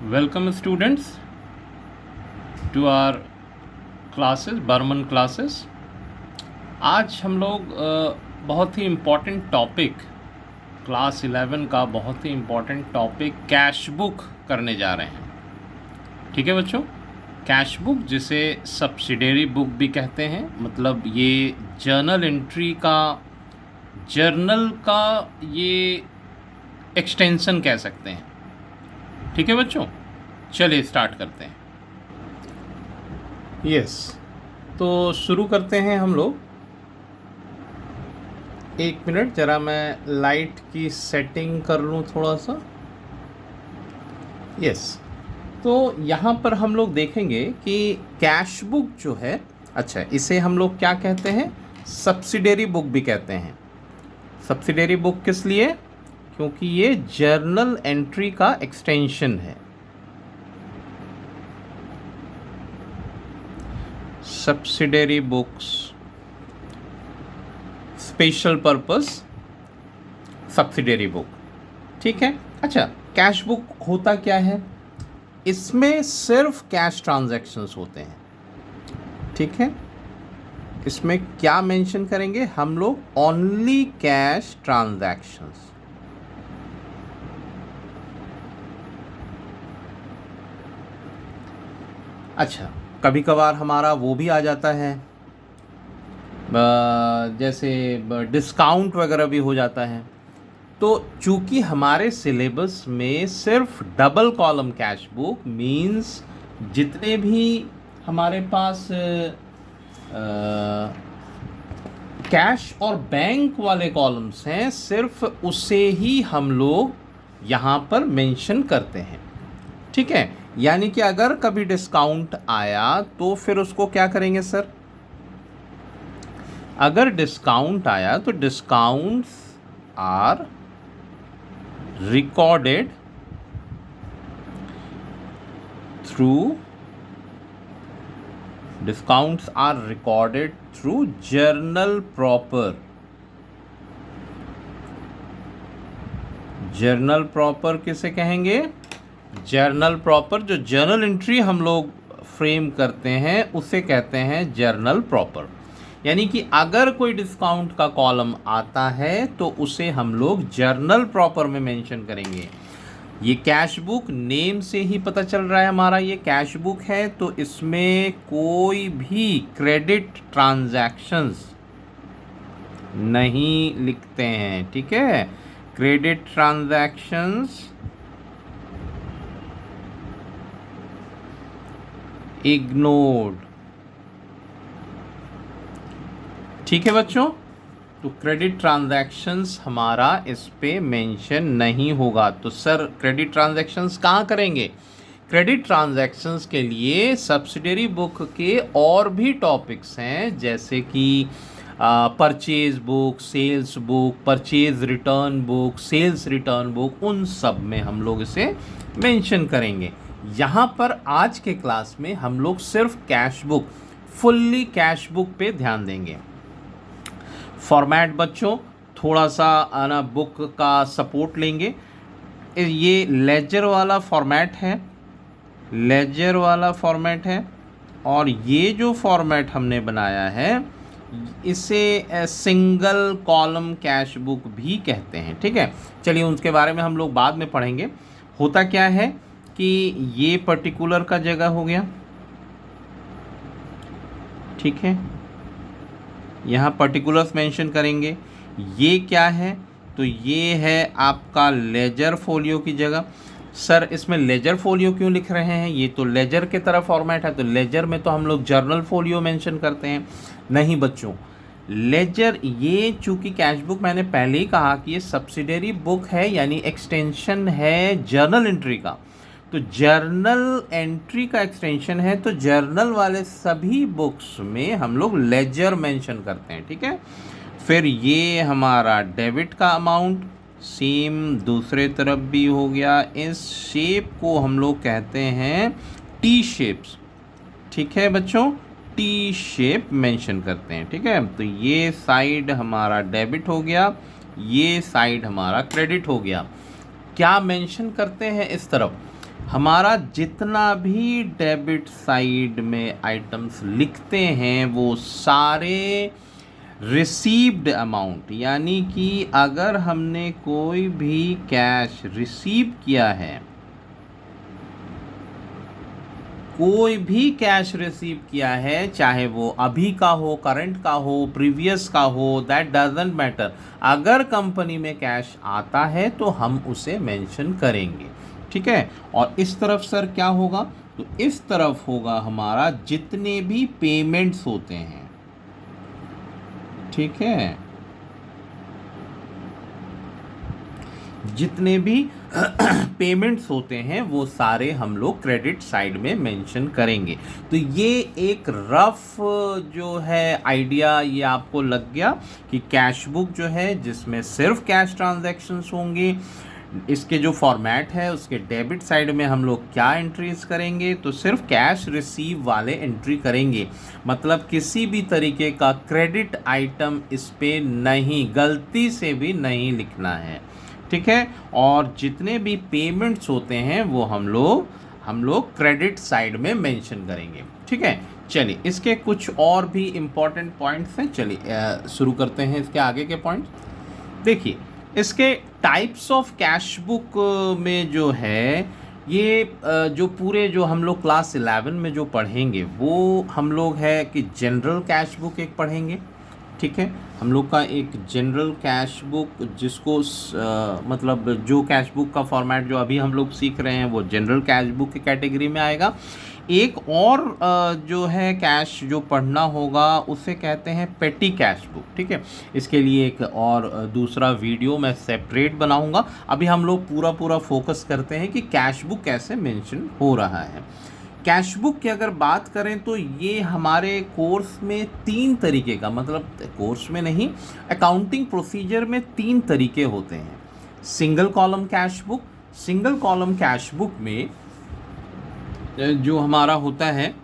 Welcome students to our classes, Barman classes. आज हम लोग बहुत ही इम्पॉर्टेंट टॉपिक क्लास 11 का बहुत ही इम्पॉर्टेंट टॉपिक कैश बुक करने जा रहे हैं। ठीक है बच्चों, कैश बुक जिसे सब्सिडियरी बुक भी कहते हैं, मतलब ये जर्नल का ये एक्सटेंशन कह सकते हैं। ठीक है बच्चों, चलिए स्टार्ट करते हैं। यस, तो शुरू करते हैं हम लोग। एक मिनट, ज़रा मैं लाइट की सेटिंग कर लूँ थोड़ा सा। यस, तो यहाँ पर हम लोग देखेंगे कि कैश बुक जो है, अच्छा इसे हम लोग क्या कहते हैं, सब्सिडियरी बुक भी कहते हैं। सब्सिडियरी बुक किस लिए? क्योंकि ये जर्नल एंट्री का एक्सटेंशन है। Subsidiary books, special purpose subsidiary book. ठीक है। अच्छा, कैश बुक होता क्या है? इसमें सिर्फ कैश ट्रांजैक्शंस होते हैं। ठीक है, इसमें क्या मेंशन करेंगे हम लोग? Only cash transactions. अच्छा, कभी कभार हमारा वो भी आ जाता है, जैसे डिस्काउंट वगैरह भी हो जाता है। तो चूंकि हमारे सिलेबस में सिर्फ double column cash book means जितने भी हमारे पास कैश और बैंक वाले कॉलम्स हैं, सिर्फ उसे ही हम लोग यहाँ पर मेंशन करते हैं। ठीक है, यानी कि अगर कभी डिस्काउंट आया तो फिर उसको क्या करेंगे सर? अगर डिस्काउंट आया तो discounts are recorded through journal proper. Journal proper किसे कहेंगे? जर्नल प्रॉपर, जो जर्नल एंट्री हम लोग फ्रेम करते हैं उसे कहते हैं जर्नल प्रॉपर। यानी कि अगर कोई डिस्काउंट का कॉलम आता है तो उसे हम लोग जर्नल प्रॉपर में मेंशन करेंगे। ये कैश बुक नेम से ही पता चल रहा है हमारा ये कैश बुक है, तो इसमें कोई भी क्रेडिट ट्रांजैक्शंस नहीं लिखते हैं। ठीक है, क्रेडिट ट्रांजैक्शंस इग्नोर्ड। ठीक है बच्चों, तो क्रेडिट ट्रांजैक्शंस हमारा इस पे मेंशन नहीं होगा। तो सर क्रेडिट ट्रांजैक्शंस कहाँ करेंगे? क्रेडिट ट्रांजैक्शंस के लिए सब्सिडियरी बुक के और भी टॉपिक्स हैं, जैसे कि purchase book, sales book, purchase return book, sales return book, उन सब में हम लोग इसे मेंशन करेंगे। यहाँ पर आज के क्लास में हम लोग सिर्फ cash book, fully cash book पे ध्यान देंगे। फॉर्मेट बच्चों थोड़ा सा ना बुक का सपोर्ट लेंगे। ये लेजर वाला फॉर्मेट है, और ये जो फॉर्मेट हमने बनाया है इसे सिंगल कॉलम कैश बुक भी कहते हैं। ठीक है, चलिए उसके बारे में हम लोग बाद में पढ़ेंगे। होता क्या है कि ये पर्टिकुलर का जगह हो गया। ठीक है, यहाँ पर्टिकुलर्स मेंशन करेंगे। ये क्या है? तो ये है आपका लेजर फोलियो की जगह। सर इसमें लेजर फोलियो क्यों लिख रहे हैं? ये तो लेजर के तरह फॉर्मेट है, तो लेजर में तो हम लोग जर्नल फोलियो मेंशन करते हैं। नहीं बच्चों, लेजर ये चूंकि कैश बुक मैंने पहले ही कहा कि ये सब्सिडियरी बुक है, यानी एक्सटेंशन है जर्नल एंट्री का। तो जर्नल एंट्री का एक्सटेंशन है, तो जर्नल वाले सभी बुक्स में हम लोग लेजर मेंशन करते हैं। ठीक है, फिर ये हमारा डेबिट का अमाउंट सेम दूसरे तरफ भी हो गया। इस शेप को हम लोग कहते हैं टी शेप्स। ठीक है बच्चों, टी शेप मेंशन करते हैं। ठीक है, तो ये साइड हमारा डेबिट हो गया, ये साइड हमारा क्रेडिट हो गया। क्या मेंशन करते हैं इस तरफ? हमारा जितना भी डेबिट साइड में आइटम्स लिखते हैं वो सारे रिसीव्ड अमाउंट, यानी कि अगर हमने कोई भी कैश रिसीव किया है, कोई भी कैश रिसीव किया है, चाहे वो अभी का हो, करंट का हो, प्रीवियस का हो, दैट डजंट मैटर, अगर कंपनी में कैश आता है तो हम उसे मेंशन करेंगे। ठीक है। और इस तरफ सर क्या होगा, तो इस तरफ होगा हमारा जितने भी पेमेंट्स होते हैं। ठीक है, जितने भी पेमेंट्स होते हैं वो सारे हम लोग क्रेडिट साइड में मेंशन करेंगे। तो ये एक रफ जो है आइडिया ये आपको लग गया कि कैश बुक जो है जिसमें सिर्फ कैश ट्रांजैक्शंस होंगे, इसके जो फॉर्मेट है उसके डेबिट साइड में हम लोग क्या एंट्रीज करेंगे, तो सिर्फ कैश रिसीव वाले एंट्री करेंगे। मतलब किसी भी तरीके का क्रेडिट आइटम इस पे नहीं, गलती से भी नहीं लिखना है। ठीक है। और जितने भी पेमेंट्स होते हैं वो हम लोग क्रेडिट साइड में मेंशन करेंगे। ठीक है। चलिए इसके कुछ और भी इम्पोर्टेंट पॉइंट्स हैं, चलिए शुरू करते हैं इसके आगे के पॉइंट्स। देखिए इसके टाइप्स ऑफ कैश बुक में जो है ये जो पूरे जो हम लोग क्लास 11 में जो पढ़ेंगे वो हम लोग है कि जनरल कैश बुक एक पढ़ेंगे। ठीक है, हम लोग का एक जनरल कैश बुक जिसको मतलब जो कैश बुक का फॉर्मेट जो अभी हम लोग सीख रहे हैं वो जनरल कैश बुक की कैटेगरी में आएगा। एक और जो है कैश जो पढ़ना होगा उसे कहते हैं पेटी कैश बुक। ठीक है, इसके लिए एक और दूसरा वीडियो मैं सेपरेट बनाऊंगा। अभी हम लोग पूरा फोकस करते हैं कि कैश बुक कैसे मेंशन हो रहा है। कैश बुक की अगर बात करें तो ये हमारे कोर्स में 3 तरीके का, मतलब कोर्स में नहीं, अकाउंटिंग प्रोसीजर में 3 तरीके होते हैं। Single column cash book, single column cash book में जो हमारा होता है,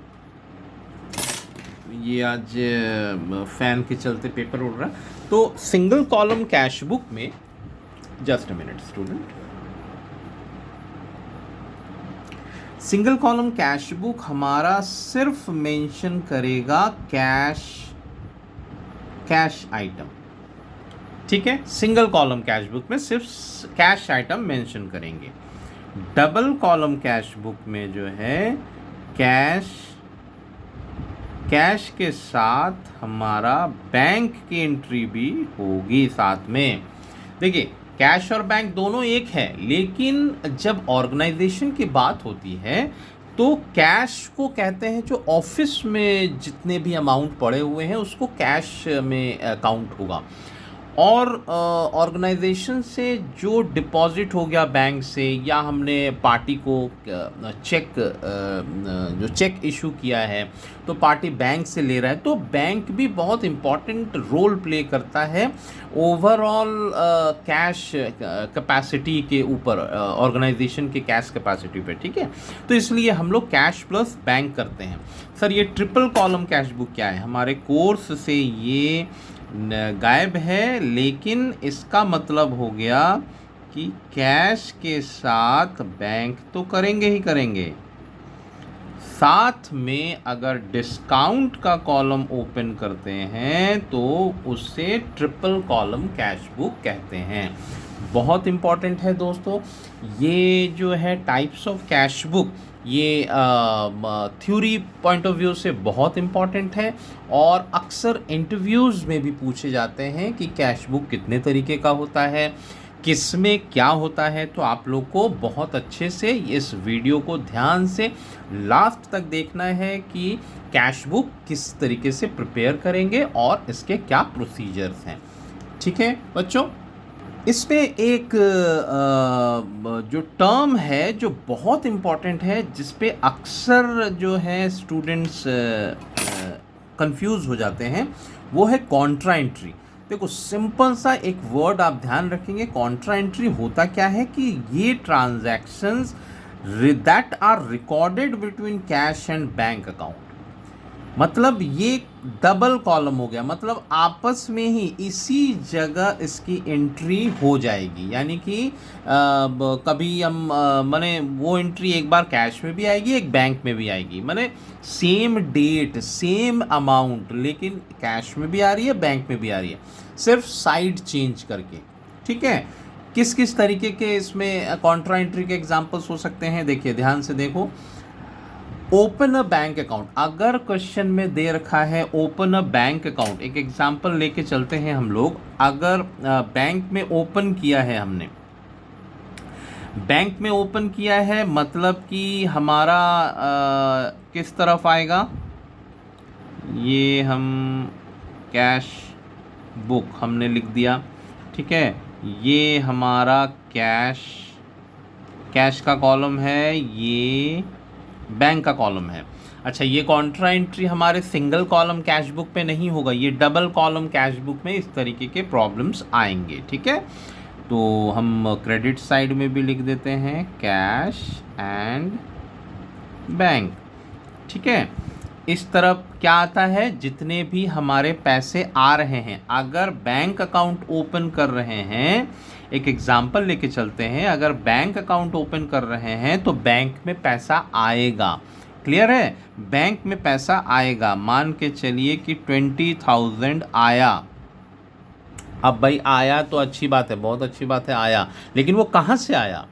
ये आज फैन के चलते पेपर उड़ रहा है, तो सिंगल कॉलम कैश बुक में, just a minute student, single column cash book हमारा सिर्फ मेंशन करेगा कैश आइटम। ठीक है, सिंगल कॉलम कैश बुक में सिर्फ कैश आइटम मेंशन करेंगे। डबल कॉलम कैश बुक में जो है कैश के साथ हमारा बैंक की एंट्री भी होगी साथ में। देखिए कैश और बैंक दोनों एक है, लेकिन जब ऑर्गेनाइजेशन की बात होती है तो कैश को कहते हैं जो ऑफिस में जितने भी अमाउंट पड़े हुए हैं उसको कैश में काउंट होगा। और ऑर्गेनाइजेशन से जो डिपॉजिट हो गया बैंक से, या हमने पार्टी को जो चेक इशू किया है तो पार्टी बैंक से ले रहा है, तो बैंक भी बहुत इम्पॉर्टेंट रोल प्ले करता है ओवरऑल कैश कैपेसिटी के ऊपर, ऑर्गेनाइजेशन के कैश कैपेसिटी पे। ठीक है, तो इसलिए हम लोग कैश प्लस बैंक करते हैं। सर ये ट्रिपल कॉलम कैश बुक क्या है, हमारे कोर्स से ये गायब है, लेकिन इसका मतलब हो गया कि कैश के साथ बैंक तो करेंगे ही करेंगे, साथ में अगर डिस्काउंट का कॉलम ओपन करते हैं तो उससे ट्रिपल कॉलम कैश बुक कहते हैं। बहुत इम्पॉर्टेंट है दोस्तों, ये जो है टाइप्स ऑफ कैश बुक ये थ्योरी पॉइंट ऑफ व्यू से बहुत इम्पॉर्टेंट है, और अक्सर इंटरव्यूज़ में भी पूछे जाते हैं कि कैश बुक कितने तरीके का होता है, किस में क्या होता है। तो आप लोग को बहुत अच्छे से इस वीडियो को ध्यान से लास्ट तक देखना है कि कैश बुक किस तरीके से प्रिपेयर करेंगे और इसके क्या प्रोसीजर्स हैं। ठीक है बच्चों, इसमें एक जो टर्म है जो बहुत इम्पॉर्टेंट है, जिस पे अक्सर जो है स्टूडेंट्स कंफ्यूज हो जाते हैं, वो है कॉन्ट्रा एंट्री। देखो सिंपल सा एक वर्ड आप ध्यान रखेंगे, कॉन्ट्रा एंट्री होता क्या है कि ये transactions that are recorded between cash and bank account. मतलब ये डबल कॉलम हो गया, मतलब आपस में ही इसी जगह इसकी एंट्री हो जाएगी। यानी कि कभी हम माने वो एंट्री एक बार कैश में भी आएगी, एक बैंक में भी आएगी, माने सेम डेट सेम अमाउंट, लेकिन कैश में भी आ रही है बैंक में भी आ रही है, सिर्फ साइड चेंज करके। ठीक है, किस किस तरीके के इसमें कॉन्ट्रा एंट्री के एग्जांपल्स हो सकते हैं, देखिए ध्यान से देखो। ओपन अ बैंक अकाउंट, अगर क्वेश्चन में दे रखा है ओपन अ बैंक अकाउंट, एक एग्जांपल लेके चलते हैं हम लोग। अगर बैंक में ओपन किया है हमने, बैंक में ओपन किया है, मतलब कि हमारा किस तरफ आएगा, ये हम कैश बुक हमने लिख दिया। ठीक है, ये हमारा कैश का कॉलम है, ये बैंक का कॉलम है। अच्छा, ये कॉन्ट्रा एंट्री हमारे सिंगल कॉलम कैश बुक पे नहीं होगा, ये डबल कॉलम कैश बुक में इस तरीके के प्रॉब्लम्स आएंगे। ठीक है, तो हम क्रेडिट साइड में भी लिख देते हैं कैश एंड बैंक। ठीक है, इस तरफ क्या आता है, जितने भी हमारे पैसे आ रहे हैं, अगर बैंक अकाउंट ओपन कर रहे हैं, एक एग्जांपल लेके चलते हैं, अगर बैंक अकाउंट ओपन कर रहे हैं तो बैंक में पैसा आएगा। क्लियर है, बैंक में पैसा आएगा। मान के चलिए कि 20,000 आया। अब भाई आया तो अच्छी बात है, बहुत अच्छी बात है, आया, लेकिन वो कहाँ से आया,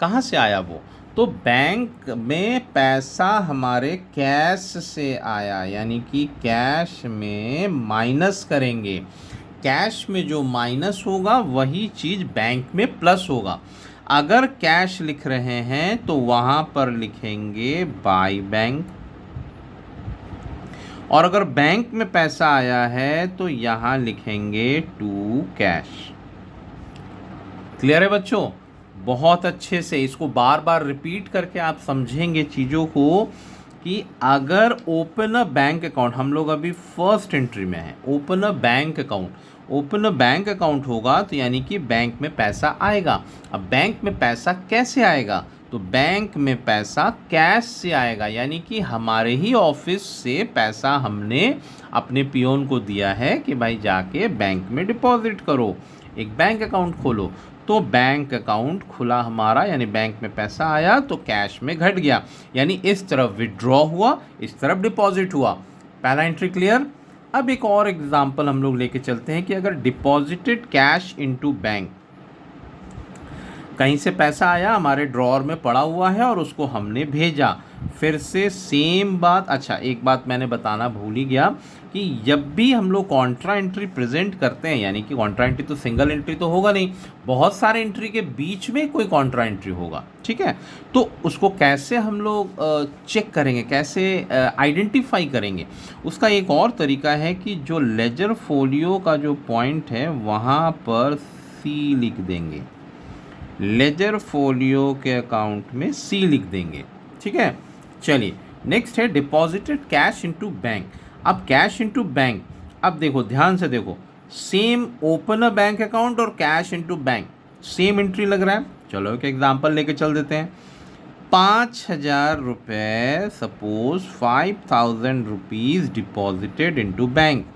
कहाँ से आया वो, तो बैंक में पैसा हमारे कैश से आया, यानी कि कैश में माइनस करेंगे, कैश में जो माइनस होगा वही चीज़ बैंक में प्लस होगा। अगर कैश लिख रहे हैं तो वहाँ पर लिखेंगे बाय बैंक, और अगर बैंक में पैसा आया है तो यहाँ लिखेंगे टू कैश। क्लियर है बच्चों, बहुत अच्छे से इसको बार बार रिपीट करके आप समझेंगे चीज़ों को कि अगर ओपन अ बैंक अकाउंट, हम लोग अभी फर्स्ट एंट्री में है, open a bank account, open a bank account होगा तो यानी कि बैंक में पैसा आएगा। अब बैंक में पैसा कैसे आएगा, तो बैंक में पैसा कैश से आएगा, यानी कि हमारे ही ऑफिस से पैसा हमने अपने पियोन को दिया है कि भाई जाके बैंक में डिपॉजिट करो, एक बैंक अकाउंट खोलो। तो बैंक अकाउंट खुला हमारा, यानी बैंक में पैसा आया तो कैश में घट गया, यानी इस तरफ विड्रॉ हुआ, इस तरफ डिपॉजिट हुआ। पहला एंट्री क्लियर। अब एक और एग्जांपल हम लोग लेके चलते हैं कि अगर डिपॉजिटेड कैश इनटू बैंक, कहीं से पैसा आया हमारे ड्रॉअर में पड़ा हुआ है और उसको हमने भेजा, फिर से सेम बात। अच्छा, एक बात मैंने बताना भूल ही गया कि जब भी हम लोग कॉन्ट्रा एंट्री प्रेजेंट करते हैं, यानी कि कॉन्ट्रा एंट्री तो सिंगल एंट्री तो होगा नहीं, बहुत सारे एंट्री के बीच में कोई कॉन्ट्रा एंट्री होगा। ठीक है, तो उसको कैसे हम लोग चेक करेंगे, कैसे आइडेंटिफाई करेंगे, उसका एक और तरीका है कि जो लेजर फोलियो का जो पॉइंट है वहाँ पर सी लिख देंगे, लेजर फोलियो के अकाउंट में सी लिख देंगे। ठीक है, चलिए नेक्स्ट है डिपॉजिटेड कैश इनटू बैंक। अब कैश इनटू बैंक, अब देखो ध्यान से देखो, same open a bank account और cash into bank same entry लग रहा है। चलो एक एग्जांपल लेके चल देते हैं। 5,000 रुपये, suppose 5,000 rupees deposited into bank.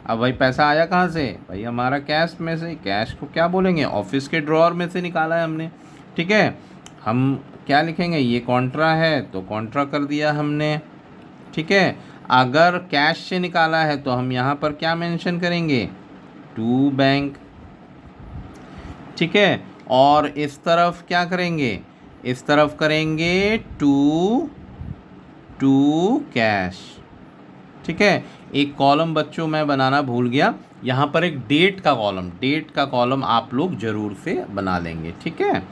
अब भाई पैसा आया कहाँ से, भाई हमारा कैश में से, कैश को क्या बोलेंगे, ऑफिस के ड्रॉअर में से निकाला है हमने। ठीक है, हम क्या लिखेंगे, ये कॉन्ट्रा है तो कॉन्ट्रा कर दिया हमने। ठीक है, अगर कैश से निकाला है तो हम यहाँ पर क्या मेंशन करेंगे, टू बैंक। ठीक है, और इस तरफ क्या करेंगे, इस तरफ करेंगे टू कैश। ठीक है, एक कॉलम बच्चों मैं बनाना भूल गया, यहाँ पर एक डेट का कॉलम, डेट का कॉलम आप लोग ज़रूर से बना लेंगे। ठीक है,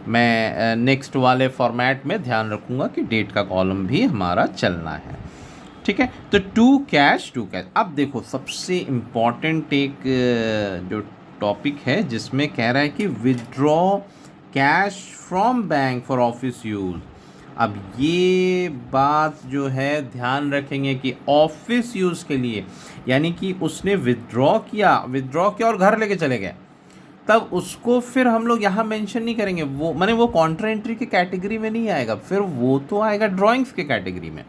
मैं नेक्स्ट वाले फॉर्मेट में ध्यान रखूँगा कि डेट का कॉलम भी हमारा चलना है। ठीक है, तो टू कैश। अब देखो सबसे इम्पॉर्टेंट एक जो टॉपिक है जिसमें कह रहा है कि withdraw cash from bank for office use. अब ये बात जो है ध्यान रखेंगे कि ऑफिस यूज़ के लिए, यानी कि उसने विदड्रॉ किया और घर लेके चले गए, तब उसको फिर हम लोग यहाँ मेंशन नहीं करेंगे, वो माने वो कॉन्ट्रा एंट्री की कैटेगरी में नहीं आएगा, फिर वो तो आएगा ड्राइंग्स के कैटेगरी में।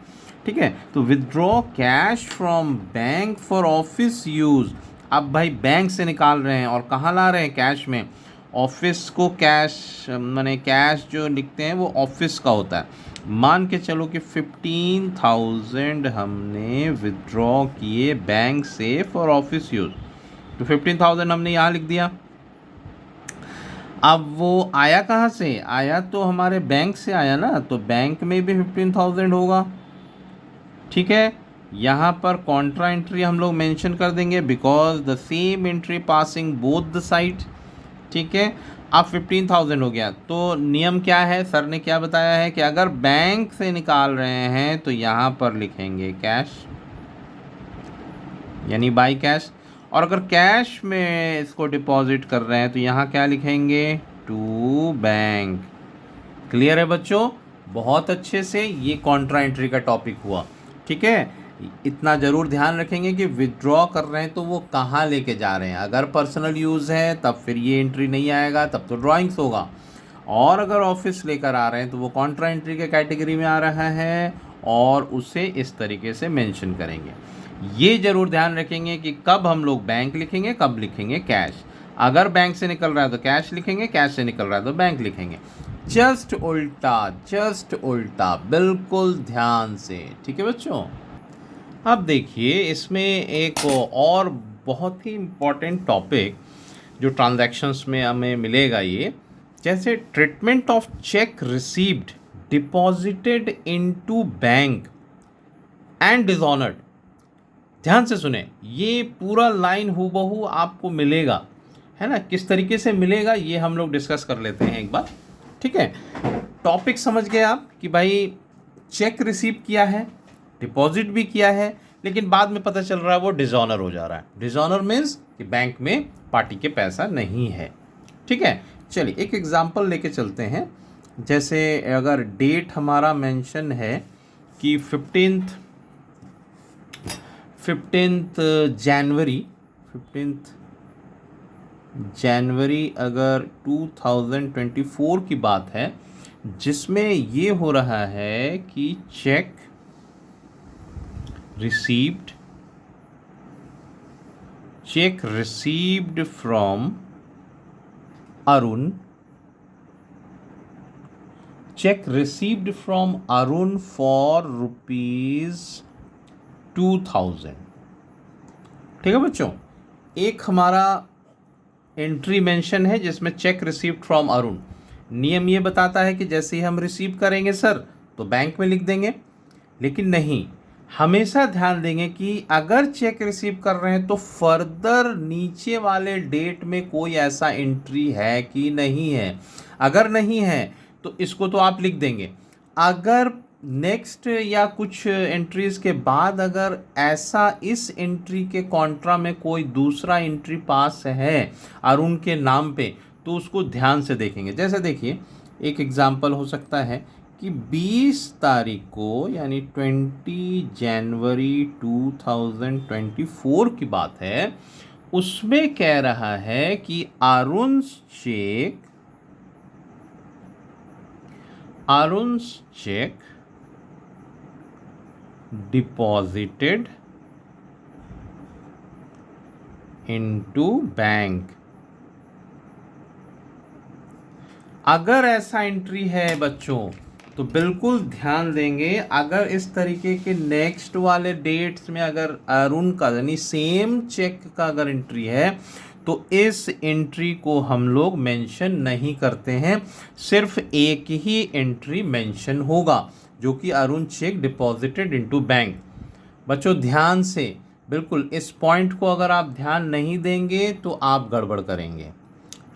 ठीक है। तो withdraw cash from bank for office use, अब भाई बैंक से निकाल रहे हैं और कहाँ ला रहे हैं, कैश में। ऑफिस को कैश माने कैश जो लिखते हैं वो ऑफिस का होता है। मान के चलो कि 15,000 हमने विदड्रॉ किए बैंक से फॉर ऑफिस यूज़, तो 15,000 हमने यहाँ लिख दिया। अब वो आया कहाँ से, आया तो हमारे बैंक से आया ना, तो बैंक में भी 15,000 होगा। ठीक है, यहाँ पर कॉन्ट्रा एंट्री हम लोग मेंशन कर देंगे because the same entry passing both the side. ठीक है, अब 15,000 हो गया। तो नियम क्या है, सर ने क्या बताया है कि अगर बैंक से निकाल रहे हैं तो यहाँ पर लिखेंगे कैश, यानी बाई कैश, और अगर कैश में इसको डिपॉजिट कर रहे हैं तो यहाँ क्या लिखेंगे, टू बैंक। क्लियर है बच्चों, बहुत अच्छे से ये कॉन्ट्रा एंट्री का टॉपिक हुआ। ठीक है, इतना ज़रूर ध्यान रखेंगे कि विदड्रॉ कर रहे हैं तो वो कहाँ लेके जा रहे हैं। अगर पर्सनल यूज़ है तब फिर ये एंट्री नहीं आएगा, तब तो ड्राइंग्स होगा। और अगर ऑफिस लेकर आ रहे हैं तो वो कॉन्ट्रा एंट्री के कैटेगरी में आ रहा है और उसे इस तरीके से मेंशन करेंगे। ये ज़रूर ध्यान रखेंगे कि कब हम लोग बैंक लिखेंगे, कब लिखेंगे कैश। अगर बैंक से निकल रहा है तो कैश लिखेंगे, कैश से निकल रहा है तो बैंक लिखेंगे। जस्ट उल्टा, बिल्कुल ध्यान से। ठीक है बच्चों, अब देखिए इसमें एक और बहुत ही इम्पॉर्टेंट टॉपिक जो ट्रांजैक्शंस में हमें मिलेगा, ये जैसे treatment of check received deposited into bank and dishonoured. ध्यान से सुने, ये पूरा लाइन हूबहू आपको मिलेगा, है ना। किस तरीके से मिलेगा ये हम लोग डिस्कस कर लेते हैं एक बार। ठीक है, टॉपिक समझ गए आप कि भाई चेक रिसीव किया है, डिपॉजिट भी किया है, लेकिन बाद में पता चल रहा है वो डिसऑनर हो जा रहा है। डिसऑनर मीन्स कि बैंक में पार्टी के पैसा नहीं है। ठीक है, चलिए एक एग्जांपल लेके चलते हैं। जैसे अगर डेट हमारा मेंशन है कि 15 जनवरी अगर 2024 की बात है, जिसमें ये हो रहा है कि check received from Arun for ₹2,000। ठीक है बच्चों, एक हमारा एंट्री मेंशन है जिसमें चेक रिसीव्ड फ्रॉम अरुण। नियम ये बताता है कि जैसे ही हम रिसीव करेंगे सर तो बैंक में लिख देंगे, लेकिन नहीं, हमेशा ध्यान देंगे कि अगर चेक रिसीव कर रहे हैं तो फर्दर नीचे वाले डेट में कोई ऐसा एंट्री है कि नहीं है। अगर नहीं है तो इसको तो आप लिख देंगे। अगर नेक्स्ट या कुछ एंट्रीज के बाद अगर ऐसा इस एंट्री के कॉन्ट्रा में कोई दूसरा एंट्री पास है अरुण के नाम पे, तो उसको ध्यान से देखेंगे। जैसे देखिए एक एग्जांपल हो सकता है कि 20 तारीख को यानी 20 जनवरी 2024 की बात है, उसमें कह रहा है कि Arun check deposited into bank. अगर ऐसा एंट्री है बच्चों तो बिल्कुल ध्यान देंगे, अगर इस तरीके के नेक्स्ट वाले डेट्स में अगर अरुण का यानी सेम चेक का अगर एंट्री है तो इस एंट्री को हम लोग मेंशन नहीं करते हैं। सिर्फ एक ही एंट्री मेंशन होगा जो कि Arun check deposited into bank. बच्चों ध्यान से, बिल्कुल इस पॉइंट को अगर आप ध्यान नहीं देंगे तो आप गड़बड़ करेंगे।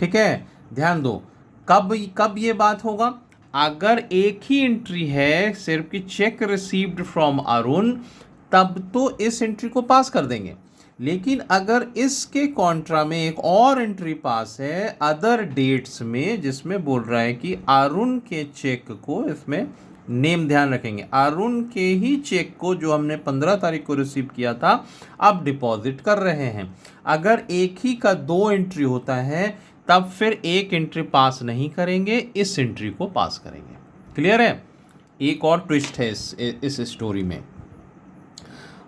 ठीक है, ध्यान दो। कब ये बात होगा, अगर एक ही एंट्री है सिर्फ कि चेक रिसीव्ड फ्रॉम अरुण, तब तो इस एंट्री को पास कर देंगे। लेकिन अगर इसके कॉन्ट्रा में एक और एंट्री पास है अदर डेट्स में जिसमें बोल रहा है कि अरुण के चेक को, इसमें नेम ध्यान रखेंगे, अरुण के ही चेक को जो हमने 15 तारीख को रिसीव किया था अब डिपॉजिट कर रहे हैं, अगर एक ही का 2 एंट्री होता है तब फिर एक एंट्री पास नहीं करेंगे, इस एंट्री को पास करेंगे। क्लियर है, एक और ट्विस्ट है इस स्टोरी में।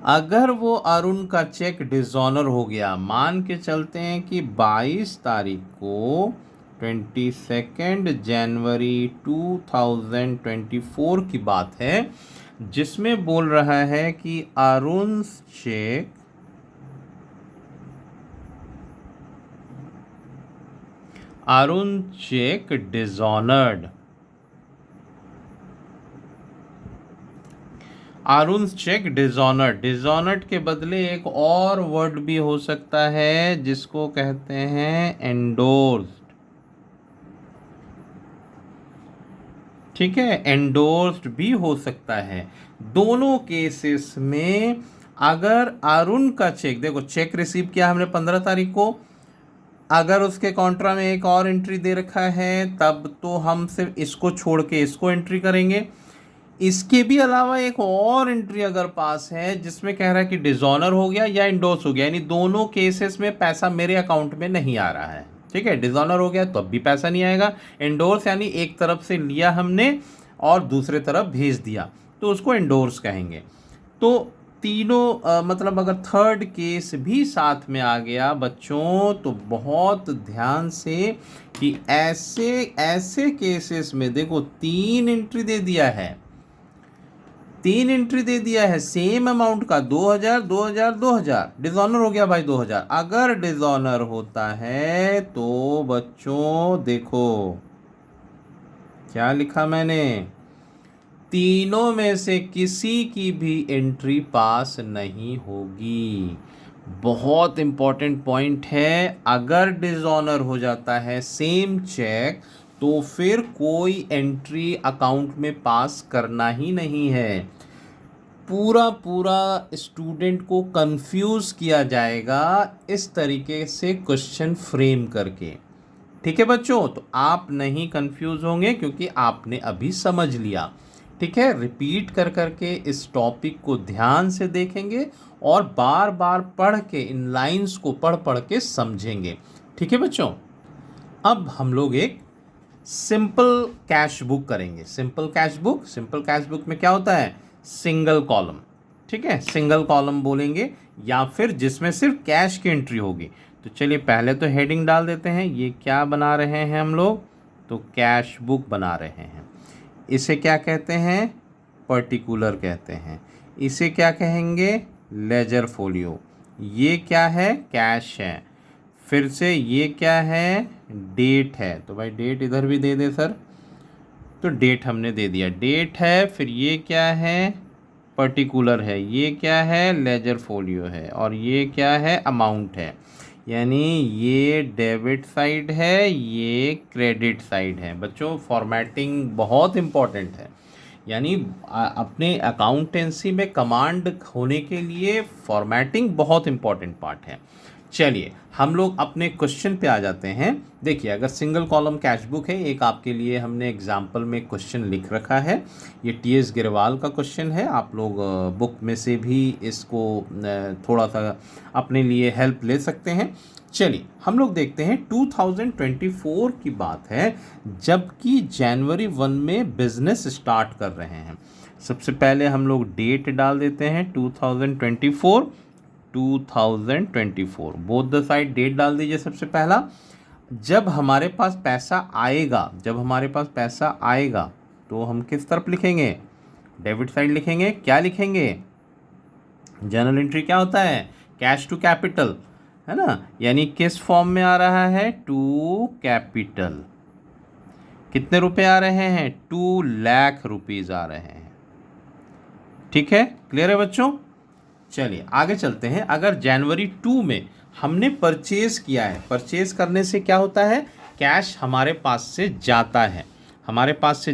अगर वो अरुण का चेक डिसऑनर हो गया, मान के चलते हैं कि 22 तारीख को 22 जनवरी 2024 की बात है, जिसमें बोल रहा है कि Arun cheque dishonoured, Arun cheque dishonoured. Dishonoured के बदले एक और वर्ड भी हो सकता है जिसको कहते हैं एंडोर्स्ड। ठीक है, एंडोर्स्ड भी हो सकता है। दोनों केसेस में अगर अरुण का चेक, देखो चेक रिसीव किया हमने 15 तारीख को, अगर उसके कॉन्ट्रा में एक और एंट्री दे रखा है तब तो हम सिर्फ इसको छोड़ के इसको एंट्री करेंगे। इसके भी अलावा एक और एंट्री अगर पास है जिसमें कह रहा है कि डिसऑनर हो गया या इंडोर्स हो गया, यानी दोनों केसेस में पैसा मेरे अकाउंट में नहीं आ रहा है। ठीक है, डिसऑनर हो गया तो अब भी पैसा नहीं आएगा। इंडोर्स यानी एक तरफ से लिया हमने और दूसरे तरफ भेज दिया, तो उसको इंडोर्स कहेंगे। तो तीनों मतलब अगर थर्ड केस भी साथ में आ गया बच्चों, तो बहुत ध्यान से कि ऐसे ऐसे केसेस में देखो 3 एंट्री दे दिया है, 3 एंट्री दे दिया है सेम अमाउंट का, 2000 2000 2000, डिसऑनर हो गया भाई 2000। अगर डिसऑनर होता है तो बच्चों देखो क्या लिखा मैंने, तीनों में से किसी की भी एंट्री पास नहीं होगी। बहुत इंपॉर्टेंट पॉइंट है, अगर डिसऑनर हो जाता है सेम चेक तो फिर कोई एंट्री अकाउंट में पास करना ही नहीं है। पूरा स्टूडेंट को कंफ्यूज किया जाएगा इस तरीके से क्वेश्चन फ्रेम करके। ठीक है बच्चों, तो आप नहीं कंफ्यूज होंगे क्योंकि आपने अभी समझ लिया। ठीक है, रिपीट कर करके इस टॉपिक को ध्यान से देखेंगे और बार बार पढ़ के इन लाइंस को पढ़ के समझेंगे। ठीक है बच्चों, अब हम लोग एक सिंपल कैश बुक करेंगे। सिंपल कैश बुक में क्या होता है, सिंगल कॉलम। ठीक है, सिंगल कॉलम बोलेंगे या फिर जिसमें सिर्फ कैश की एंट्री होगी। तो चलिए पहले तो हेडिंग डाल देते हैं, ये क्या बना रहे हैं हम लोग, तो कैश बुक बना रहे हैं। इसे क्या कहते हैं, पर्टिकुलर कहते हैं। इसे क्या कहेंगे, लेजर फोलियो। ये क्या है, कैश है। फिर से ये क्या है, डेट है। तो भाई डेट इधर भी दे दे सर, तो डेट हमने दे दिया, डेट है। फिर ये क्या है, पर्टिकुलर है। ये क्या है, लेजर फोलियो है। और ये क्या है, अमाउंट है। यानी ये डेबिट साइड है, ये क्रेडिट साइड है। बच्चों फॉर्मेटिंग बहुत इम्पॉर्टेंट है, यानी अपने अकाउंटेंसी में कमांड होने के लिए फॉर्मेटिंग बहुत इम्पॉर्टेंट पार्ट है। चलिए हम लोग अपने क्वेश्चन पे आ जाते हैं। देखिए अगर सिंगल कॉलम कैश बुक है, एक आपके लिए हमने एग्जाम्पल में क्वेश्चन लिख रखा है। ये टीएस गिरवाल का क्वेश्चन है, आप लोग बुक में से भी इसको थोड़ा सा अपने लिए हेल्प ले सकते हैं। चलिए हम लोग देखते हैं 2024 की बात है, जबकि जनवरी 1 में बिजनेस स्टार्ट कर रहे हैं। सबसे पहले हम लोग डेट डाल देते हैं 2024 बोथ द साइड डेट डाल दीजिए। सबसे पहला, जब हमारे पास पैसा आएगा तो हम किस तरफ लिखेंगे, डेबिट साइड लिखेंगे। क्या लिखेंगे, जर्नल एंट्री क्या होता है, कैश टू कैपिटल, है ना। यानी किस फॉर्म में आ रहा है, टू कैपिटल। कितने रुपए आ रहे हैं, 2 लाख रुपीज आ रहे हैं। ठीक है, क्लियर है बच्चों। चलिए आगे चलते हैं। अगर जनवरी 2 में हमने परचेज किया है, परचेज करने से क्या होता है, कैश हमारे पास से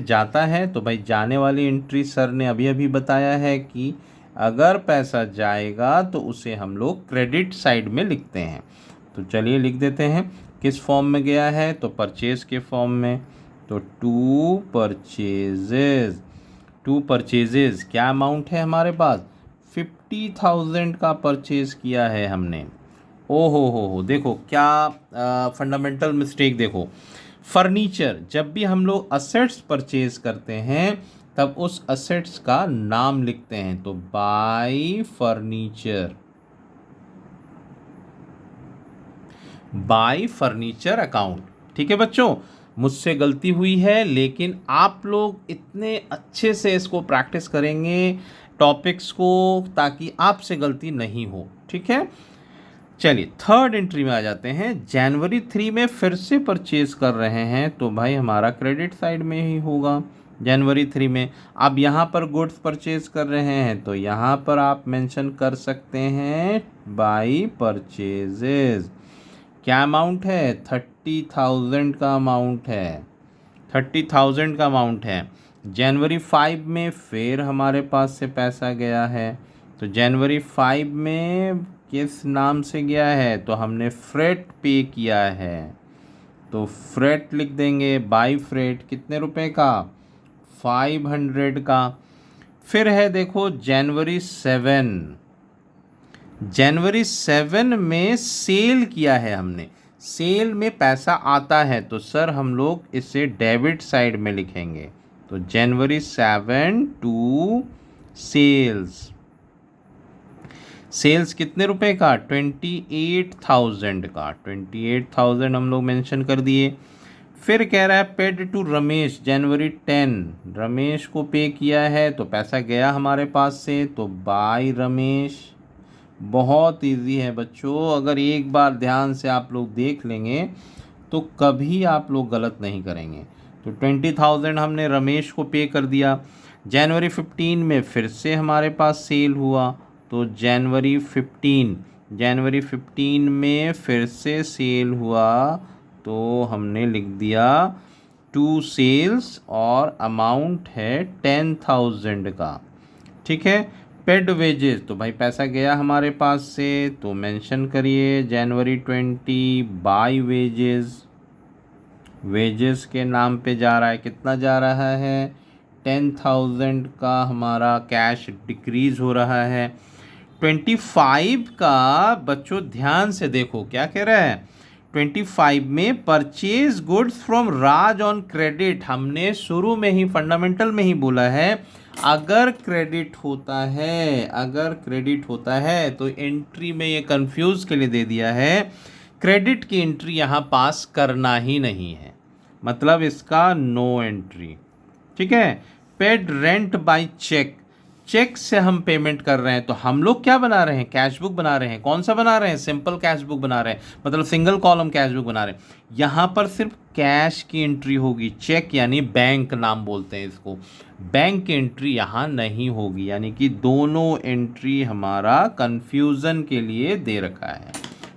जाता है, तो भाई जाने वाली एंट्री सर ने अभी अभी बताया है कि अगर पैसा जाएगा तो उसे हम लोग क्रेडिट साइड में लिखते हैं। तो चलिए लिख देते हैं, किस फॉर्म में गया है, तो परचेज के फॉर्म में। तो टू परचेजेज क्या अमाउंट है हमारे पास, 50,000 का परचेज किया है हमने। ओ हो, देखो क्या फंडामेंटल मिस्टेक, देखो फर्नीचर, जब भी हम लोग असेट्स परचेज करते हैं तब उस असेट्स का नाम लिखते हैं। तो bye furniture, bye furniture account. ठीक है बच्चों, मुझसे गलती हुई है, लेकिन आप लोग इतने अच्छे से इसको प्रैक्टिस करेंगे टॉपिक्स को, ताकि आपसे गलती नहीं हो। ठीक है, चलिए थर्ड एंट्री में आ जाते हैं। जनवरी 3 में फिर से परचेज कर रहे हैं, तो भाई हमारा क्रेडिट साइड में ही होगा जनवरी 3 में। अब यहाँ पर गुड्स परचेज कर रहे हैं, तो यहाँ पर आप मेंशन कर सकते हैं बाई परचेजेज। क्या अमाउंट है? 30,000 का अमाउंट है, 30,000 का अमाउंट है। जनवरी 5 में फिर हमारे पास से पैसा गया है, तो जनवरी 5 में किस नाम से गया है? तो हमने फ्रेट पे किया है, तो फ्रेट लिख देंगे बाई फ्रेट। कितने रुपए का? 500 का। फिर है देखो जनवरी 7, जनवरी 7 में सेल किया है हमने, सेल में पैसा आता है, तो सर हम लोग इसे डेबिट साइड में लिखेंगे। तो जनवरी 7 टू सेल्स, सेल्स कितने रुपए का? 28,000 का, 28,000 हम लोग मेंशन कर दिए। फिर कह रहा है पेड टू रमेश, जनवरी 10 रमेश को पे किया है, तो पैसा गया हमारे पास से, तो बाय रमेश। बहुत इजी है बच्चों, अगर एक बार ध्यान से आप लोग देख लेंगे तो कभी आप लोग गलत नहीं करेंगे। तो 20,000 हमने रमेश को पे कर दिया। जनवरी 15 में फिर से हमारे पास सेल हुआ, तो जनवरी 15 में फिर से सेल हुआ, तो हमने लिख दिया टू सेल्स और अमाउंट है 10,000 का। ठीक है, पेड वेजेस, तो भाई पैसा गया हमारे पास से, तो मेंशन करिए जनवरी 20 बाय वेजेस, वेजेस के नाम पे जा रहा है। कितना जा रहा है? 10,000 का हमारा कैश डिक्रीज हो रहा है। 25 का बच्चों ध्यान से देखो क्या कह रहा है। 25 में purchase goods from Raj on credit, हमने शुरू में ही फंडामेंटल में ही बोला है अगर क्रेडिट होता है, अगर क्रेडिट होता है तो एंट्री में ये कंफ्यूज के लिए दे दिया है, क्रेडिट की एंट्री यहाँ पास करना ही नहीं है, मतलब इसका नो एंट्री। ठीक है, paid rent by cheque, cheque से हम पेमेंट कर रहे हैं, तो हम लोग क्या बना रहे हैं? कैश बुक बना रहे हैं। कौन सा बना रहे हैं? सिंपल कैश बुक बना रहे हैं, मतलब सिंगल कॉलम कैश बुक बना रहे हैं। यहाँ पर सिर्फ कैश की एंट्री होगी, चेक यानी बैंक नाम बोलते हैं इसको, बैंक की एंट्री यहाँ नहीं होगी, यानी कि दोनों एंट्री हमारा कंफ्यूजन के लिए दे रखा है।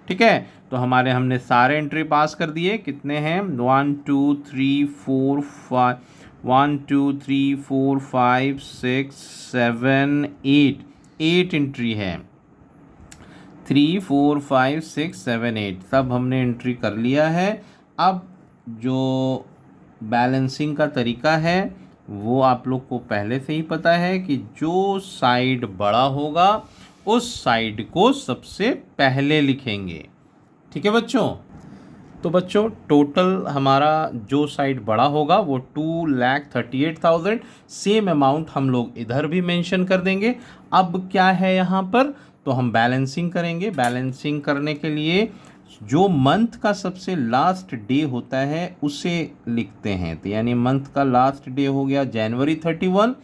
ठीक है, तो हमारे हमने सारे एंट्री पास कर दिए। कितने हैं? 1 2 3 4 5 1 2 3 4 5 6 7 8, 8 एंट्री है। 3 4 5 6 7 8 सब हमने एंट्री कर लिया है। अब जो बैलेंसिंग का तरीका है वो आप लोग को पहले से ही पता है कि जो साइड बड़ा होगा उस साइड को सबसे पहले लिखेंगे। ठीक है बच्चों, तो बच्चों टोटल हमारा जो साइड बड़ा होगा वो 2,38,000, सेम अमाउंट हम लोग इधर भी मेंशन कर देंगे। अब क्या है यहाँ पर, तो हम बैलेंसिंग करेंगे। बैलेंसिंग करने के लिए जो मंथ का सबसे लास्ट डे होता है उसे लिखते हैं, तो यानी मंथ का लास्ट डे हो गया जनवरी 31।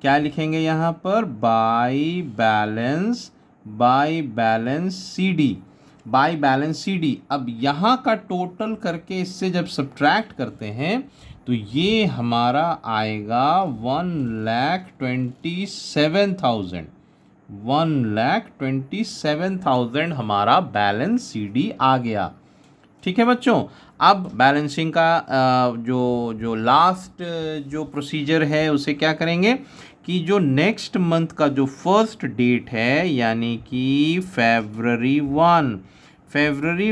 क्या लिखेंगे यहाँ पर? By balance C D, by balance C D. अब यहाँ का टोटल करके इससे जब सब्ट्रैक्ट करते हैं तो ये हमारा आएगा 1,27,000, 1,27,000 हमारा बैलेंस सी डी आ गया। ठीक है बच्चों, अब बैलेंसिंग का जो लास्ट जो प्रोसीजर है उसे क्या करेंगे कि जो नेक्स्ट मंथ का जो फर्स्ट डेट है यानी कि फरवरी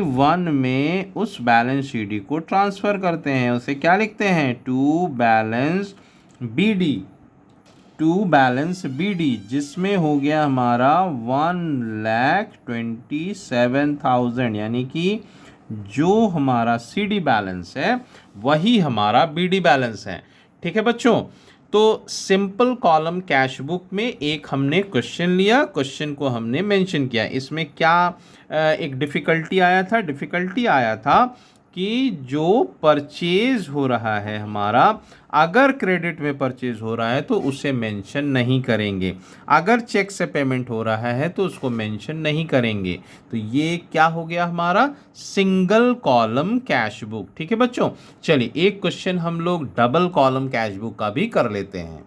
1 में उस बैलेंस सी डी को ट्रांसफ़र करते हैं। उसे क्या लिखते हैं? टू बैलेंस बी डी, जिसमें हो गया हमारा 1,27,000, यानी कि जो हमारा सी डी बैलेंस है वही हमारा बी डी बैलेंस है। ठीक है बच्चों, तो सिंपल कॉलम कैश बुक में एक हमने क्वेश्चन लिया, क्वेश्चन को हमने मेंशन किया। इसमें क्या एक डिफ़िकल्टी आया था कि जो परचेज हो रहा है हमारा, अगर क्रेडिट में परचेज हो रहा है तो उसे मेंशन नहीं करेंगे, अगर चेक से पेमेंट हो रहा है तो उसको मेंशन नहीं करेंगे। तो ये क्या हो गया हमारा सिंगल कॉलम कैश बुक। ठीक है बच्चों, चलिए एक क्वेश्चन हम लोग डबल कॉलम कैश बुक का भी कर लेते हैं।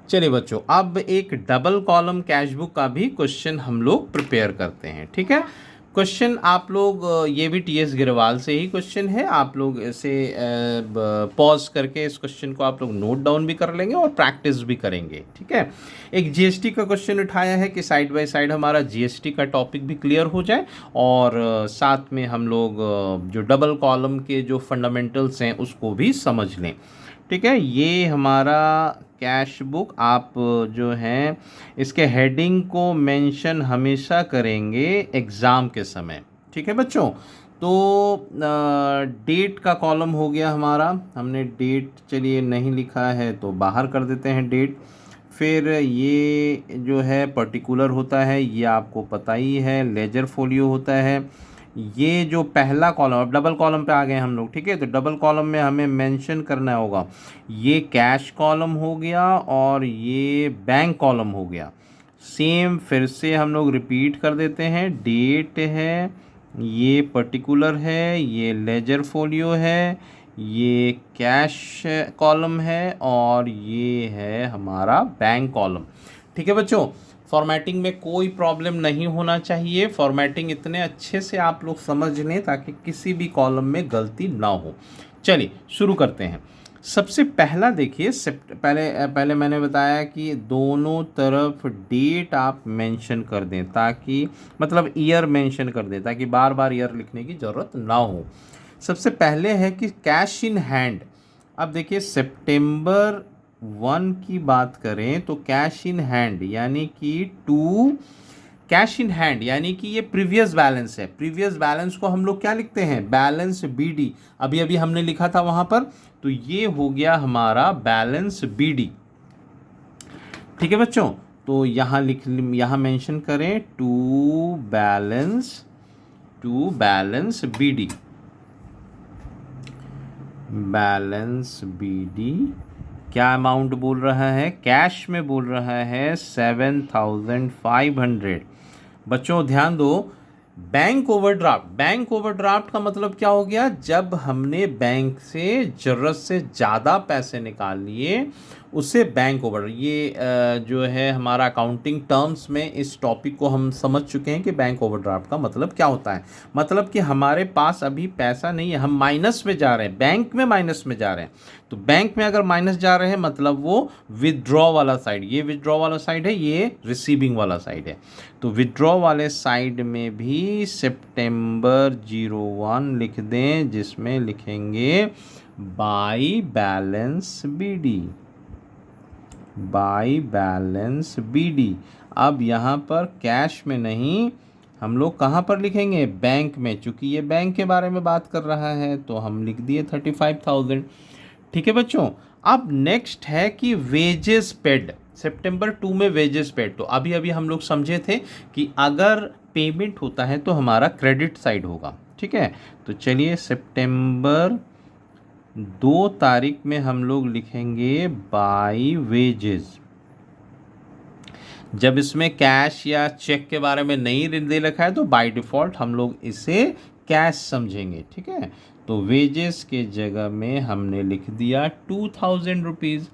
चलिए बच्चों, अब एक डबल कॉलम कैश बुक का भी क्वेश्चन हम लोग प्रिपेयर करते हैं। ठीक है, क्वेश्चन आप लोग ये भी टीएस गिरवाल से ही क्वेश्चन है, आप लोग इसे पॉज करके इस क्वेश्चन को आप लोग नोट डाउन भी कर लेंगे और प्रैक्टिस भी करेंगे। ठीक है, एक जीएसटी का क्वेश्चन उठाया है कि साइड बाय साइड हमारा जीएसटी का टॉपिक भी क्लियर हो जाए और साथ में हम लोग जो डबल कॉलम के जो फंडामेंटल्स हैं उसको भी समझ लें। ठीक है, ये हमारा कैश बुक, आप जो हैं इसके हेडिंग को मेंशन हमेशा करेंगे एग्ज़ाम के समय। ठीक है बच्चों, तो डेट का कॉलम हो गया हमारा, हमने डेट चलिए नहीं लिखा है तो बाहर कर देते हैं डेट। फिर ये जो है पर्टिकुलर होता है, ये आपको पता ही है, लेजर फोलियो होता है। ये जो पहला कॉलम, अब डबल कॉलम पे आ गए हम लोग। ठीक है, तो डबल कॉलम में हमें मेंशन करना होगा, ये कैश कॉलम हो गया और ये बैंक कॉलम हो गया। सेम फिर से हम लोग रिपीट कर देते हैं, डेट है, ये पर्टिकुलर है, ये लेजर फोलियो है, ये कैश कॉलम है और ये है हमारा बैंक कॉलम। ठीक है बच्चों, फॉर्मेटिंग में कोई प्रॉब्लम नहीं होना चाहिए, फॉर्मेटिंग इतने अच्छे से आप लोग समझ लें ताकि किसी भी कॉलम में गलती ना हो। चलिए शुरू करते हैं। सबसे पहला देखिए, पहले मैंने बताया कि दोनों तरफ डेट आप मेंशन कर दें, ताकि मतलब ईयर मेंशन कर दें ताकि बार बार ईयर लिखने की ज़रूरत ना हो। सबसे पहले है कि कैश इन हैंड। अब देखिए सितंबर 1 की बात करें तो कैश इन हैंड यानी कि कैश इन हैंड यानी कि ये प्रीवियस बैलेंस है। प्रीवियस बैलेंस को हम लोग क्या लिखते हैं, बैलेंस बीडी, अभी अभी हमने लिखा था वहाँ पर, तो ये हो गया हमारा बैलेंस बीडी। ठीक है बच्चों, तो यहाँ मेंशन करें to balance BD, balance BD क्या अमाउंट बोल रहा है, कैश में बोल रहा है 7500। बच्चों ध्यान दो, बैंक ओवरड्राफ्ट का मतलब क्या हो गया, जब हमने बैंक से ज़रूरत से ज़्यादा पैसे निकाल लिए उसे बैंक ओवर, ये जो है हमारा अकाउंटिंग टर्म्स में इस टॉपिक को हम समझ चुके हैं कि बैंक ओवरड्राफ्ट का मतलब क्या होता है। मतलब कि हमारे पास अभी पैसा नहीं है, हम माइनस में जा रहे हैं, बैंक में माइनस में जा रहे हैं। तो बैंक में अगर माइनस जा रहे हैं मतलब वो विदड्रॉ वाला साइड, ये विदड्रॉ वाला साइड है, ये रिसीविंग वाला साइड है। तो विदड्रॉ वाले साइड में भी सितंबर 01 लिख दें, जिसमें लिखेंगे बाई बैलेंस बीडी। अब यहाँ पर कैश में नहीं, हम लोग कहाँ पर लिखेंगे, बैंक में, चूँकि ये बैंक के बारे में बात कर रहा है तो हम लिख दिए 35,000। ठीक है बच्चों, अब नेक्स्ट है कि वेजेस पेड, सितंबर 2 में वेजेस पेड। तो अभी अभी हम लोग समझे थे कि अगर पेमेंट होता है तो हमारा क्रेडिट साइड होगा। ठीक है, तो चलिए सितंबर 2 तारीख में हम लोग लिखेंगे बाई वेजेस। जब इसमें कैश या चेक के बारे में नहीं दे रखा है तो बाय डिफ़ॉल्ट हम लोग इसे कैश समझेंगे। ठीक है, तो वेजेस के जगह में हमने लिख दिया 2000 रुपीज़।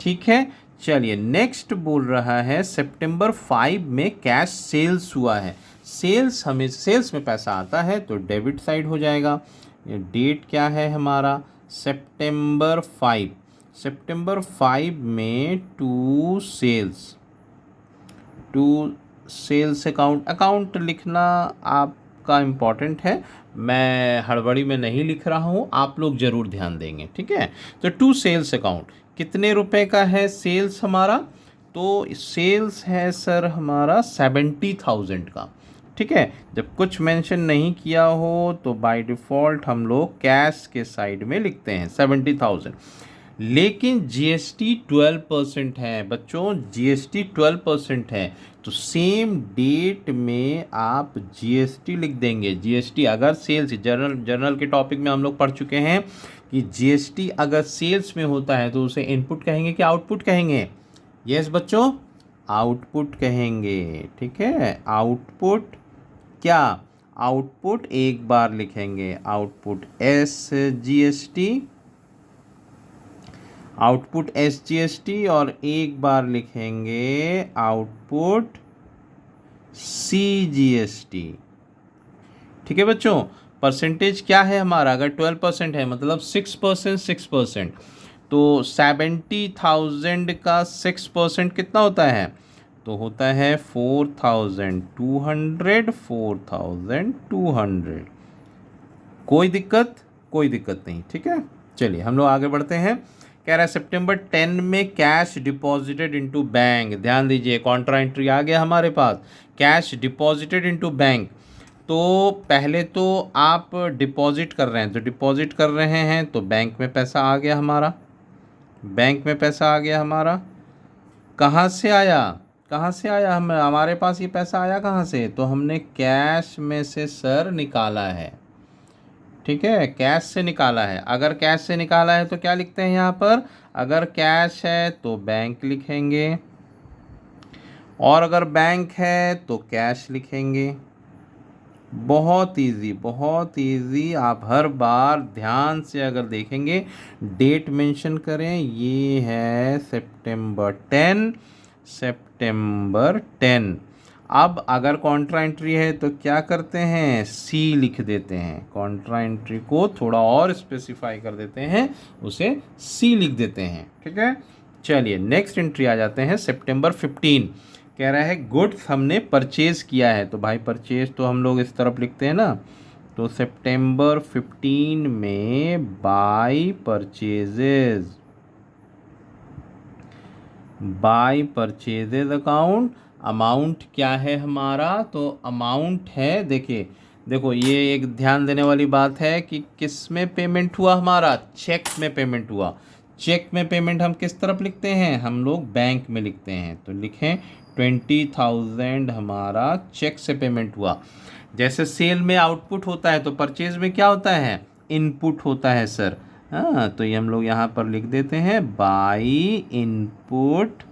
ठीक है, चलिए नेक्स्ट बोल रहा है सितंबर 5 में कैश सेल्स हुआ है। सेल्स में पैसा आता है तो डेबिट साइड हो जाएगा। ये डेट क्या है हमारा, सितंबर 5 में टू सेल्स अकाउंट लिखना आपका इम्पॉर्टेंट है, मैं हड़बड़ी में नहीं लिख रहा हूँ, आप लोग ज़रूर ध्यान देंगे। ठीक है, तो टू सेल्स अकाउंट कितने रुपए का है सेल्स हमारा, तो सेल्स है सर हमारा 70,000 का। ठीक है, जब कुछ मेंशन नहीं किया हो तो बाय डिफ़ॉल्ट हम लोग कैश के साइड में लिखते हैं 70,000। लेकिन जीएसटी 12% है बच्चों, जीएसटी 12% है। तो सेम डेट में आप जीएसटी लिख देंगे। जीएसटी अगर सेल्स, जर्नल के टॉपिक में हम लोग पढ़ चुके हैं कि जीएसटी अगर सेल्स में होता है तो उसे इनपुट कहेंगे कि आउटपुट कहेंगे? यस बच्चों, आउटपुट कहेंगे। ठीक है, आउटपुट क्या? आउटपुट एक बार लिखेंगे output S GST, output S GST, और एक बार लिखेंगे आउटपुट सी जीएसटी। ठीक है बच्चों, परसेंटेज क्या है हमारा? अगर 12% है मतलब 6%, 6%, तो 70,000 का 6% कितना होता है? तो होता है 4,200, 4,200। कोई दिक्कत? कोई दिक्कत नहीं। ठीक है, चलिए हम लोग आगे बढ़ते हैं। कह रहा है सितंबर 10 में कैश डिपॉजिटेड इनटू बैंक। ध्यान दीजिए, कॉन्ट्रा एंट्री आ गया हमारे पास, कैश डिपॉजिटेड इनटू बैंक। तो पहले तो आप डिपॉजिट कर रहे हैं, तो डिपॉजिट कर रहे हैं तो बैंक में पैसा आ गया हमारा, बैंक में पैसा आ गया हमारा। कहाँ से आया? कहाँ से आया? हमारे पास ये पैसा आया कहाँ से? तो हमने कैश में से सर निकाला है। ठीक है, कैश से निकाला है। अगर कैश से निकाला है तो क्या लिखते हैं यहाँ पर? अगर कैश है तो बैंक लिखेंगे, और अगर बैंक है तो कैश लिखेंगे। बहुत इजी, बहुत इजी। आप हर बार ध्यान से अगर देखेंगे, डेट मेंशन करें, ये है सितंबर 10, सितंबर 10। अब अगर कॉन्ट्रा एंट्री है तो क्या करते हैं? सी लिख देते हैं। कॉन्ट्रा एंट्री को थोड़ा और स्पेसिफाई कर देते हैं, उसे सी लिख देते हैं। ठीक है, चलिए नेक्स्ट एंट्री आ जाते हैं। सितंबर 15 कह रहा है गुड्स हमने परचेज किया है। तो भाई परचेज तो हम लोग इस तरफ लिखते हैं ना, तो सितंबर 15 में by purchases, by purchases account. Amount क्या है हमारा? तो अमाउंट है, देखिए देखो, ये एक ध्यान देने वाली बात है कि किस में पेमेंट हुआ हमारा? चेक में पेमेंट हुआ। चेक में पेमेंट हम किस तरफ लिखते हैं? हम लोग बैंक में लिखते हैं। तो लिखें 20,000 हमारा चेक से पेमेंट हुआ। जैसे सेल में आउटपुट होता है तो परचेज में क्या होता है? इनपुट होता है सर। हाँ, तो ये हम लोग यहाँ पर लिख देते हैं बाय इनपुट।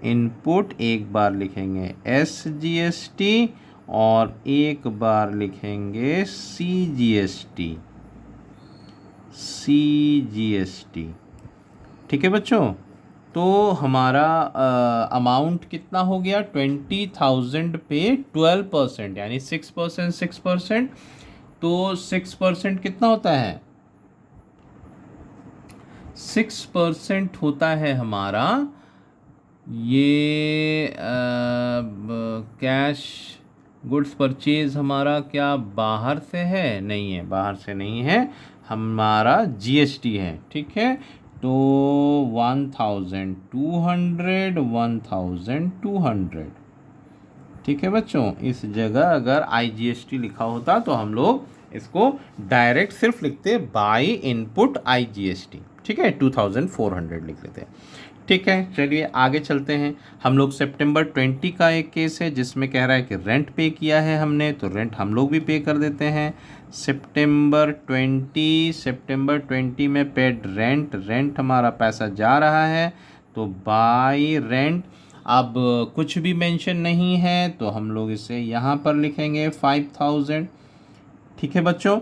इनपुट एक बार लिखेंगे एस जी एस टी, और एक बार लिखेंगे सी जी एस टी, सी जी एस टी। ठीक है बच्चों, तो हमारा अमाउंट कितना हो गया? 20,000 पे 12%, यानी 6%, 6%। तो 6% कितना होता है? 6% होता है हमारा ये कैश गुड्स परचेज हमारा क्या बाहर से है? नहीं है, बाहर से नहीं है, हमारा जीएसटी है। ठीक है, तो 1,200, 1,200। ठीक है बच्चों, इस जगह अगर आईजीएसटी लिखा होता तो हम लोग इसको डायरेक्ट सिर्फ लिखते बाय इनपुट आईजीएसटी। ठीक है, 2,400 लिख लेते हैं। ठीक है, चलिए आगे चलते हैं। हम लोग सितंबर 20 का एक केस है जिसमें कह रहा है कि रेंट पे किया है हमने, तो रेंट हम लोग भी पे कर देते हैं। सितंबर 20, सितंबर 20 में पेड रेंट, रेंट हमारा पैसा जा रहा है तो बाय रेंट। अब कुछ भी मेंशन नहीं है तो हम लोग इसे यहाँ पर लिखेंगे 5,000। ठीक है बच्चों,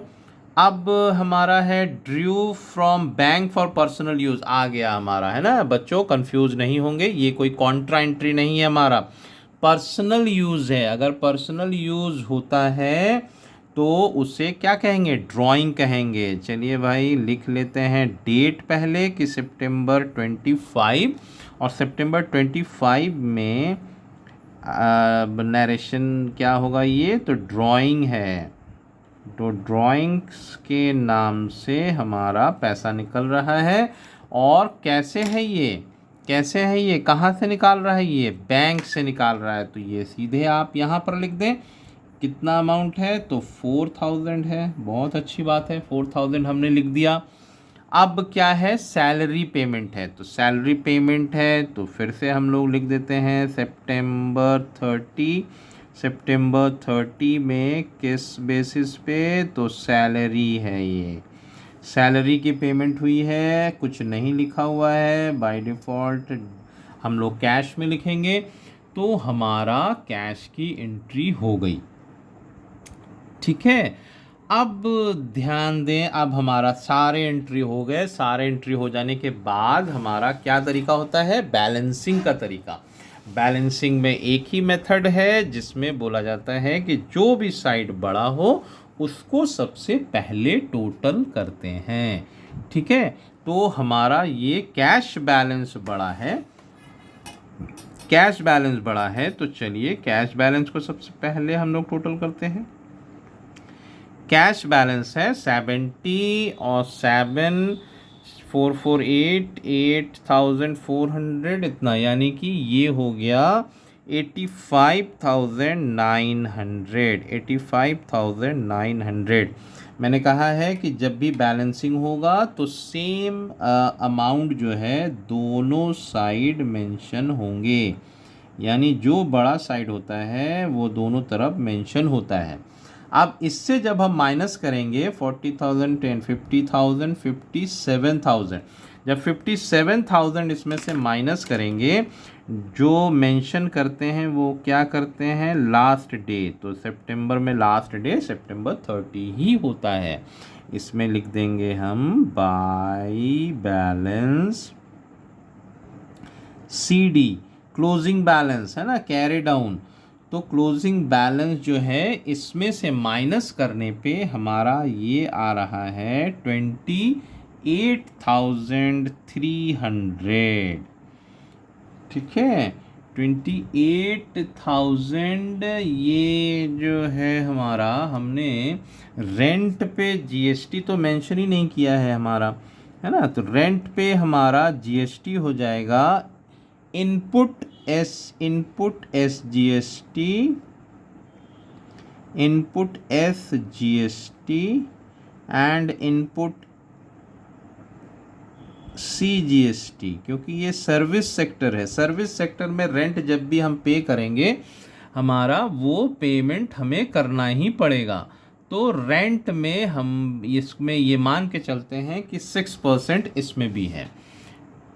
अब हमारा है drew from bank for personal use आ गया हमारा, है ना बच्चों? कंफ्यूज नहीं होंगे, ये कोई कॉन्ट्रा एंट्री नहीं है, हमारा पर्सनल यूज़ है। अगर पर्सनल यूज़ होता है तो उसे क्या कहेंगे? ड्राइंग कहेंगे। चलिए भाई लिख लेते हैं डेट पहले कि सितंबर 25, और सितंबर 25 में नरेशन क्या होगा? ये तो ड्राइंग है, तो ड्राइंग्स के नाम से हमारा पैसा निकल रहा है। और कैसे है ये? कैसे है ये? कहाँ से निकाल रहा है? ये बैंक से निकाल रहा है। तो ये सीधे आप यहाँ पर लिख दें कितना अमाउंट है, तो 4,000 है। बहुत अच्छी बात है, 4,000 हमने लिख दिया। अब क्या है, सैलरी पेमेंट है, तो सैलरी पेमेंट है तो फिर से हम लोग लिख देते हैं सितंबर 30 में किस बेसिस पे, तो सैलरी है, ये सैलरी की पेमेंट हुई है, कुछ नहीं लिखा हुआ है बाय डिफ़ॉल्ट, हम लोग कैश में लिखेंगे, तो हमारा कैश की एंट्री हो गई। ठीक है, अब ध्यान दें, अब हमारा सारे एंट्री हो गए। सारे एंट्री हो जाने के बाद हमारा क्या तरीका होता है, बैलेंसिंग का तरीका। बैलेंसिंग में एक ही मेथड है जिसमें बोला जाता है कि जो भी साइड बड़ा हो उसको सबसे पहले टोटल करते हैं। ठीक है, तो हमारा ये कैश बैलेंस बड़ा है, कैश बैलेंस बड़ा है, तो चलिए कैश बैलेंस को सबसे पहले हम लोग टोटल करते हैं। कैश बैलेंस है 70 और 7,448,8,400 इतना, यानी कि ये हो गया 85,900। मैंने कहा है कि जब भी बैलेंसिंग होगा तो सेम अमाउंट जो है दोनों साइड मेंशन होंगे, यानी जो बड़ा साइड होता है वो दोनों तरफ मेंशन होता है। अब इससे जब हम माइनस करेंगे 40,000, 10, 50,000, 57,000, जब 57,000 इसमें से माइनस करेंगे, जो मेंशन करते हैं वो क्या करते हैं, लास्ट डे, तो सितंबर में लास्ट डे सितंबर 30 ही होता है। इसमें लिख देंगे हम by balance CD, closing balance है ना, कैरी डाउन, तो क्लोजिंग बैलेंस जो है इसमें से माइनस करने पे हमारा ये आ रहा है 28,300। ठीक है, 28,000, ये जो है हमारा, हमने रेंट पे GST तो मेंशन ही नहीं किया है हमारा, है ना, तो रेंट पे हमारा GST हो जाएगा input GST and input CGST, क्योंकि ये सर्विस सेक्टर है। सर्विस सेक्टर में रेंट जब भी हम पे करेंगे हमारा वो पेमेंट हमें करना ही पड़ेगा, तो रेंट में हम इसमें ये मान के चलते हैं कि 6% इसमें भी है।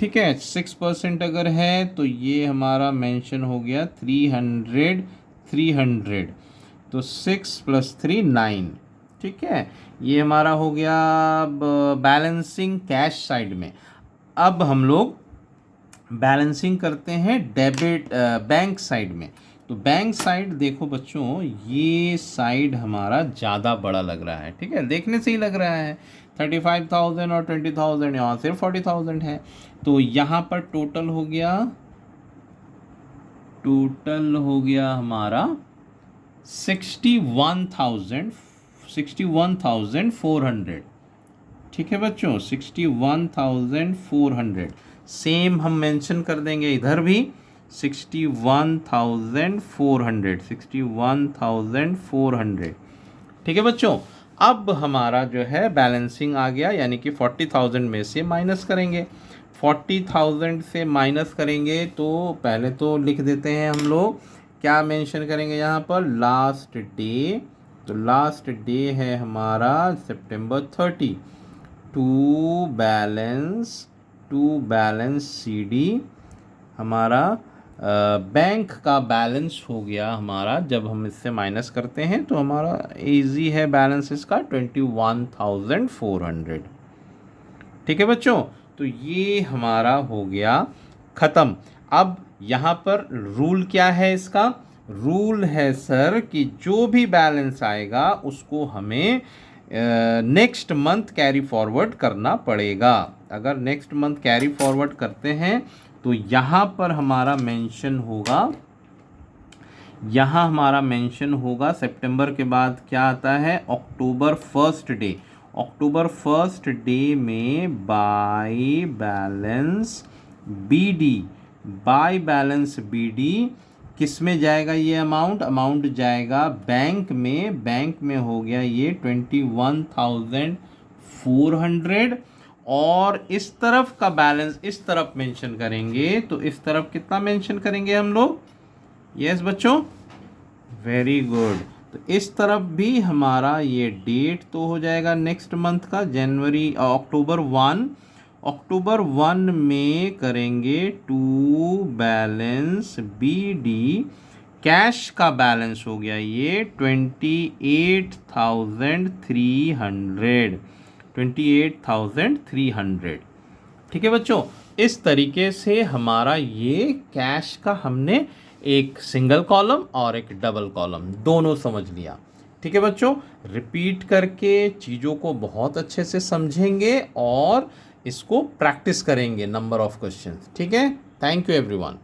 ठीक है, 6% अगर है तो ये हमारा मेंशन हो गया 300, तो 6 + 3 9। ठीक है, ये हमारा हो गया बैलेंसिंग कैश साइड में। अब हम लोग बैलेंसिंग करते हैं डेबिट बैंक साइड में। तो बैंक साइड देखो बच्चों, ये साइड हमारा ज़्यादा बड़ा लग रहा है। ठीक है, देखने से ही लग रहा है 35,000 और 20,000, यहाँ सिर्फ 40,000 है, तो यहाँ पर टोटल हो गया हमारा 61,400। ठीक है बच्चों, 61,400, सेम हम मेंशन कर देंगे इधर भी 61,400। ठीक है बच्चों, अब हमारा जो है बैलेंसिंग आ गया, यानी कि 40,000 में से माइनस करेंगे। 40,000 से माइनस करेंगे तो पहले तो लिख देते हैं हम लोग, क्या मेंशन करेंगे यहाँ पर, लास्ट डे, तो लास्ट डे है हमारा सितंबर 30। टू बैलेंस CD हमारा बैंक का बैलेंस हो गया हमारा, जब हम इससे माइनस करते हैं तो हमारा इजी है बैलेंस इसका 21,400। ठीक है बच्चों, तो ये हमारा हो गया ख़त्म। अब यहाँ पर रूल क्या है इसका, रूल है सर कि जो भी बैलेंस आएगा उसको हमें नेक्स्ट मंथ कैरी फॉरवर्ड करना पड़ेगा। अगर नेक्स्ट मंथ कैरी फॉरवर्ड करते हैं तो यहाँ पर हमारा मेंशन होगा, सितंबर के बाद क्या आता है, अक्टूबर 1st डे। अक्टूबर 1st डे में बाय बैलेंस BD किस में जाएगा, ये अमाउंट जाएगा बैंक में हो गया ये 21,400, और इस तरफ का बैलेंस इस तरफ मेंशन करेंगे, तो इस तरफ कितना मेंशन करेंगे हम लोग? यस बच्चों, वेरी गुड। तो इस तरफ भी हमारा ये डेट तो हो जाएगा नेक्स्ट मंथ का, जनवरी अक्टूबर 1। अक्टूबर 1 में करेंगे to balance B D, cash का बैलेंस हो गया ये 28,300, 28,300। ठीक है बच्चों, इस तरीके से हमारा ये कैश का हमने एक सिंगल कॉलम और एक डबल कॉलम दोनों समझ लिया। ठीक है बच्चों, रिपीट करके चीज़ों को बहुत अच्छे से समझेंगे और इसको प्रैक्टिस करेंगे नंबर ऑफ क्वेश्चंस। ठीक है, थैंक यू एवरीवन।